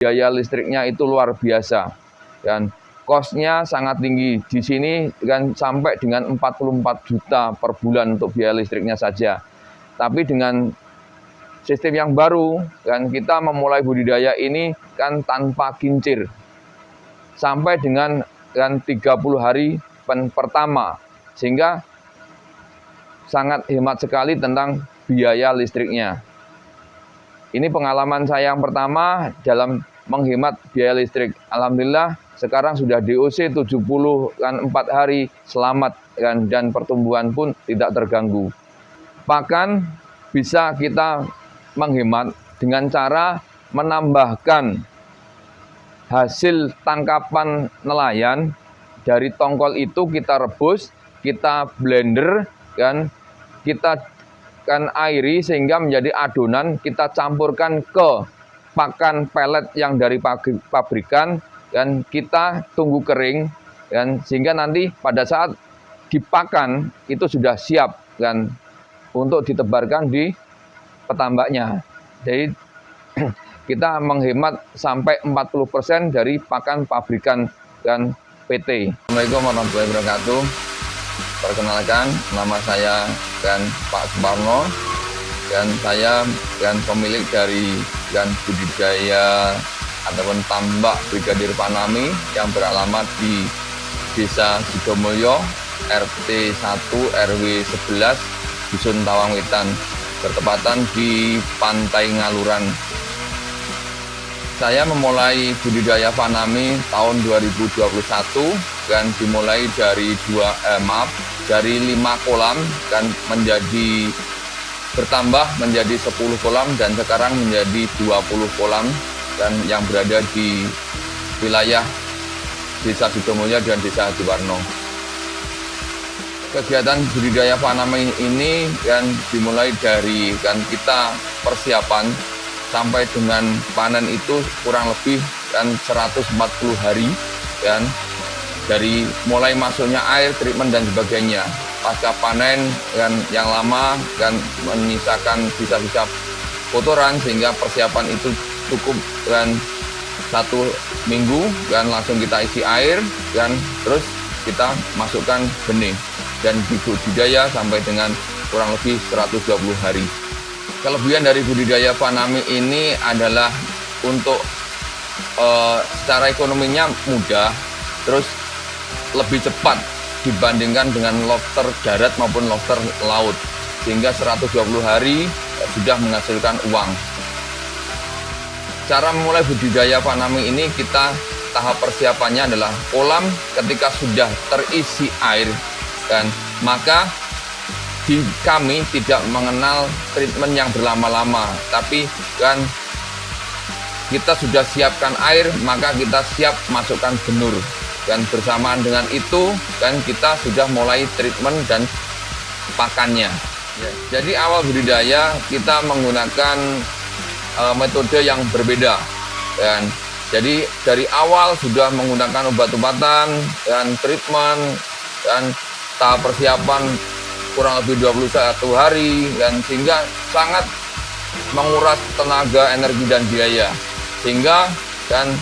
biaya listriknya itu luar biasa dan kosnya sangat tinggi. Di sini kan sampai dengan 44 juta per bulan untuk biaya listriknya saja. Tapi dengan sistem yang baru kan kita memulai budidaya ini kan tanpa kincir. Sampai dengan kan 30 hari pertama, sehingga sangat hemat sekali tentang biaya listriknya. Ini pengalaman saya yang pertama dalam menghemat biaya listrik. Alhamdulillah sekarang sudah DOC 74 hari selamat kan, dan pertumbuhan pun tidak terganggu. Bahkan bisa kita menghemat dengan cara menambahkan hasil tangkapan nelayan dari tongkol itu kita rebus, kita blender kan, kita kan airi sehingga menjadi adonan, kita campurkan ke pakan pelet yang dari pabrikan dan kita tunggu kering kan, sehingga nanti pada saat dipakan itu sudah siap kan untuk ditebarkan di petambaknya. Jadi kita menghemat sampai 40% dari pakan pabrikan dan PT. Assalamualaikum warahmatullahi wabarakatuh. Perkenalkan, nama saya kan Pak Suparno dan saya kan pemilik dari kan budidaya ataupun tambak Brigadir Panami yang beralamat di Desa Sidomulyo, RT 1 RW 11, Dusun Tawangwetan, bertepatan di Pantai Ngaluran. Saya memulai budidaya Panami tahun 2021 dan dimulai dari 5 kolam dan bertambah menjadi 10 kolam dan sekarang menjadi 20 kolam dan yang berada di wilayah Desa Sidomulyo dan Desa Jiwarno. Kegiatan budidaya Panami ini kan dimulai dari kan kita persiapan sampai dengan panen itu kurang lebih kan 140 hari kan, dari mulai masuknya air, treatment dan sebagainya. Pasca panen kan yang lama kan menyisakan sisa-sisa kotoran sehingga persiapan itu cukup kan 1 minggu kan langsung kita isi air kan, terus kita masukkan benih dan budidaya sampai dengan kurang lebih 120 hari. Kelebihan dari budidaya Panami ini adalah untuk secara ekonominya mudah, terus lebih cepat dibandingkan dengan lobster darat maupun lobster laut, sehingga 120 hari sudah menghasilkan uang. Cara memulai budidaya Panami ini kita tahap persiapannya adalah kolam ketika sudah terisi air dan maka kami tidak mengenal treatment yang berlama-lama, tapi kan kita sudah siapkan air, maka kita siap masukkan benur. Dan bersamaan dengan itu, kan kita sudah mulai treatment dan pakannya. Ya, jadi awal budidaya kita menggunakan metode yang berbeda. Dan jadi dari awal sudah menggunakan obat-obatan dan treatment dan tahap persiapan kurang lebih 21 hari dan sehingga sangat menguras tenaga, energi dan biaya. Sehingga dan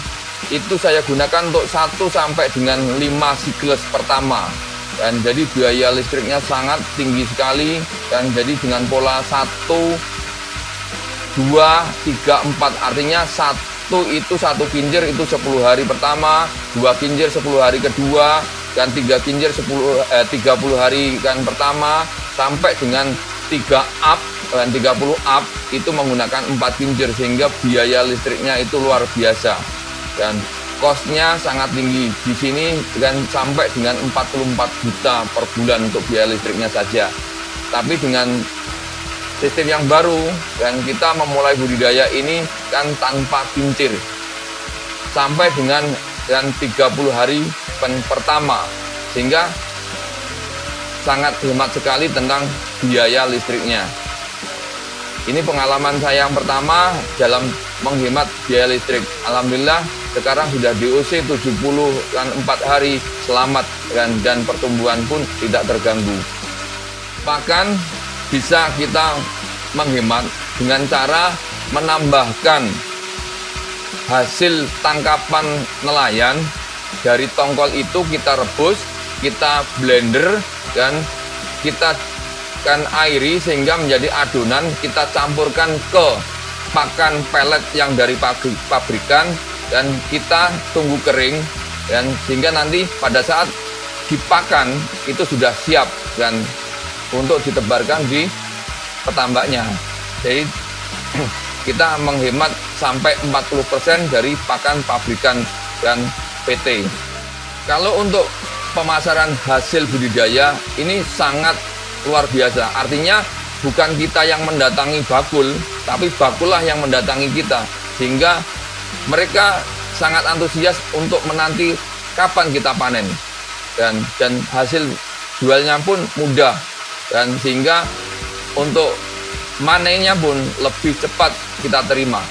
itu saya gunakan untuk 1 sampai dengan 5 siklus pertama. Dan jadi biaya listriknya sangat tinggi sekali dan jadi dengan pola 1 2 3 4 artinya 1 itu 1 kincir itu 10 hari pertama, 2 kincir 10 hari kedua, dan 3 kincir 30 hari kan pertama sampai dengan 3 up dan 30 up itu menggunakan 4 kincir sehingga biaya listriknya itu luar biasa dan kosnya sangat tinggi. Di sini kan sampai dengan 44 juta per bulan untuk biaya listriknya saja. Tapi dengan sistem yang baru dan kita memulai budidaya ini kan tanpa kincir sampai dengan 30 hari pertama, sehingga sangat hemat sekali tentang biaya listriknya. Ini pengalaman saya yang pertama dalam menghemat biaya listrik. Alhamdulillah sekarang sudah DOC 74 hari selamat dan pertumbuhan pun tidak terganggu. Bahkan bisa kita menghemat dengan cara menambahkan hasil tangkapan nelayan dari tongkol itu kita rebus, kita blender, dan kita airi sehingga menjadi adonan, kita campurkan ke pakan pelet yang dari pabrikan dan kita tunggu kering, dan sehingga nanti pada saat dipakan itu sudah siap dan untuk ditebarkan di petambaknya. Jadi kita menghemat sampai 40% dari pakan pabrikan dan PT. Kalau untuk pemasaran hasil budidaya ini sangat luar biasa. Artinya bukan kita yang mendatangi bakul, tapi bakullah yang mendatangi kita. Sehingga mereka sangat antusias untuk menanti kapan kita panen. Dan hasil jualnya pun mudah. Dan sehingga untuk manennya pun lebih cepat kita terima.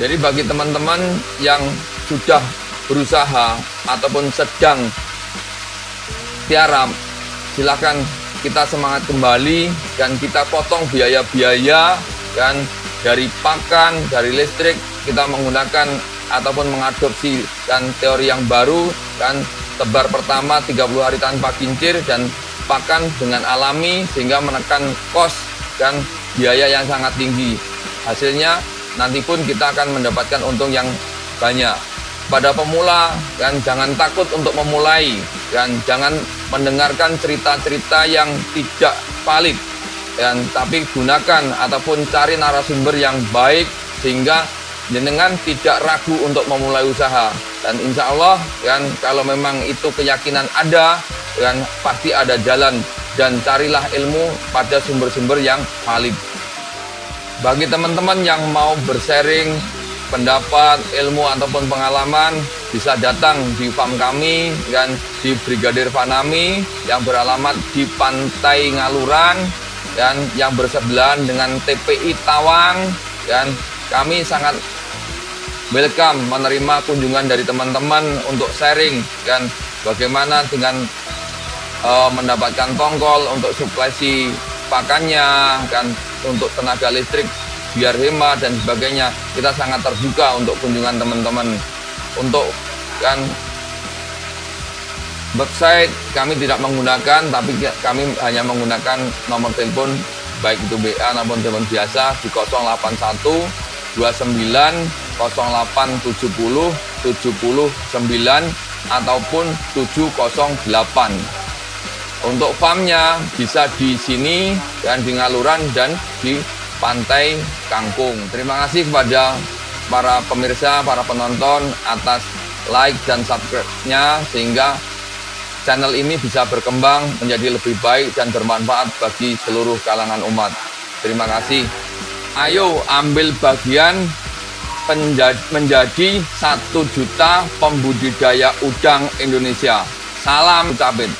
Jadi bagi teman-teman yang sudah berusaha ataupun sedang tiarap, silakan kita semangat kembali dan kita potong biaya-biaya dan dari pakan, dari listrik kita menggunakan ataupun mengadopsi dan teori yang baru dan tebar pertama 30 hari tanpa kincir dan pakan dengan alami sehingga menekan kos dan biaya yang sangat tinggi. Hasilnya nanti pun kita akan mendapatkan untung yang banyak. Pada pemula dan jangan takut untuk memulai dan jangan mendengarkan cerita-cerita yang tidak valid dan tapi gunakan ataupun cari narasumber yang baik sehingga jenengan tidak ragu untuk memulai usaha. Dan insya Allah kan kalau memang itu keyakinan ada dan pasti ada jalan dan carilah ilmu pada sumber-sumber yang valid. Bagi teman-teman yang mau bersharing pendapat, ilmu ataupun pengalaman bisa datang di farm kami dan di Brigadir Fanami yang beralamat di Pantai Ngaluran dan yang bersebelahan dengan TPI Tawang, dan kami sangat welcome menerima kunjungan dari teman-teman untuk sharing dan bagaimana dengan mendapatkan tongkol untuk suplai pakannya dan untuk tenaga listrik biar hemat dan sebagainya. Kita sangat terbuka untuk kunjungan teman-teman. Untuk kan website kami tidak menggunakan, tapi kami hanya menggunakan nomor telepon baik itu BA maupun telepon biasa di 081 29 08 70 79 ataupun 708. Untuk farmnya bisa di sini dan di Ngaluran dan di Pantai Kangkung. Terima kasih kepada para pemirsa, para penonton atas like dan subscribe-nya sehingga channel ini bisa berkembang menjadi lebih baik dan bermanfaat bagi seluruh kalangan umat. Terima kasih. Ayo ambil bagian menjadi 1 juta pembudidaya udang Indonesia. Salam Capit.